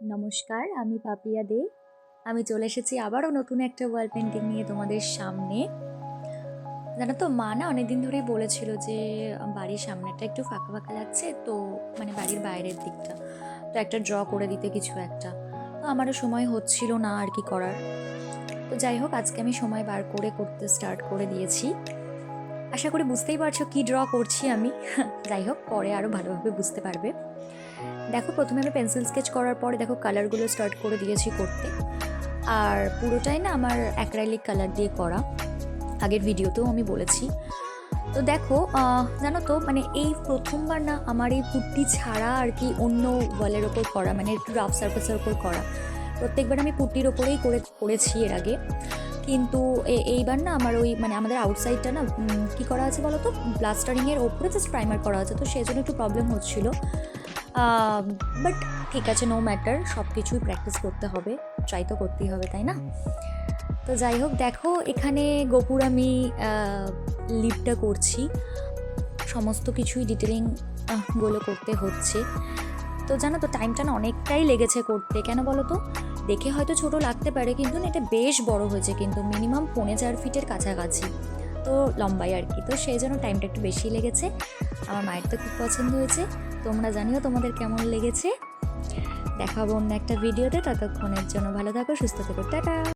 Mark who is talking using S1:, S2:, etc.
S1: নমস্কার, আমি পাপিয়া দে। আমি চলে এসেছি আবারও নতুন একটা ওয়াল পেন্টিং নিয়ে তোমাদের সামনে। জানো তো, মা না অনেকদিন ধরেই বলেছিল যে বাড়ির সামনেটা একটু ফাঁকা ফাঁকা লাগছে, তো মানে বাড়ির বাইরের দিকটা তো একটা ড্র করে দিতে কিছু একটা। তো আমারও সময় হচ্ছিল না আর কি করার। তো যাই হোক, আজকে আমি সময় বার করে করতে স্টার্ট করে দিয়েছি। আশা করি বুঝতেই পারছো কি ড্র করছি আমি। যাই হোক, পরে আরও ভালোভাবে বুঝতে পারবে। দেখো, প্রথমে আমি পেন্সিল স্কেচ করার পরে দেখো কালারগুলো স্টার্ট করে দিয়েছি করতে। আর পুরোটাই না আমার অ্যাক্রাইলিক কালার দিয়ে করা, আগের ভিডিওতেও আমি বলেছি। তো দেখো, জানো তো মানে এই প্রথমবার না আমার এই পুট্টি ছাড়া আর কি অন্য ওয়ালের ওপর করা, মানে একটু রাফ সারফেসের ওপর করা। প্রত্যেকবার আমি পুট্টির ওপরেই করেছি এর আগে, কিন্তু এইবার না আমার ওই মানে আমাদের আউটসাইডটা না কী করা আছে বলো তো, প্লাস্টারিংয়ের ওপরে জাস্ট প্রাইমার করা আছে, তো সেই জন্য একটু প্রবলেম হচ্ছিল। বাট ঠিক আছে, নো ম্যাটার, সব কিছুই প্র্যাকটিস করতে হবে, ট্রাই তো করতেই হবে, তাই না? তো যাই হোক, দেখো এখানে গোপুর আমি লিপটা করছি, সমস্ত কিছুই ডিটেলিং গুলো করতে হচ্ছে। তো জানো তো, টাইমটা না অনেকটাই লেগেছে করতে। কেন বলো তো, দেখে হয়তো ছোট লাগতে পারে, কিন্তু না এটা বেশ বড় হয়েছে, কিন্তু মিনিমাম 4.5 ফিটের কাছাকাছি তো লম্বাই আর কি। তো সেই জন্য টাইমটা একটু বেশি লেগেছে। আমার মায়ের তো খুব পছন্দ হয়েছে। তোমরা জানিও তোমাদের কেমন লেগেছে। দেখাবো অন্য একটা ভিডিওতে। ততক্ষণের জন্য ভালো থাকো, সুস্থ থেকো, টাটা।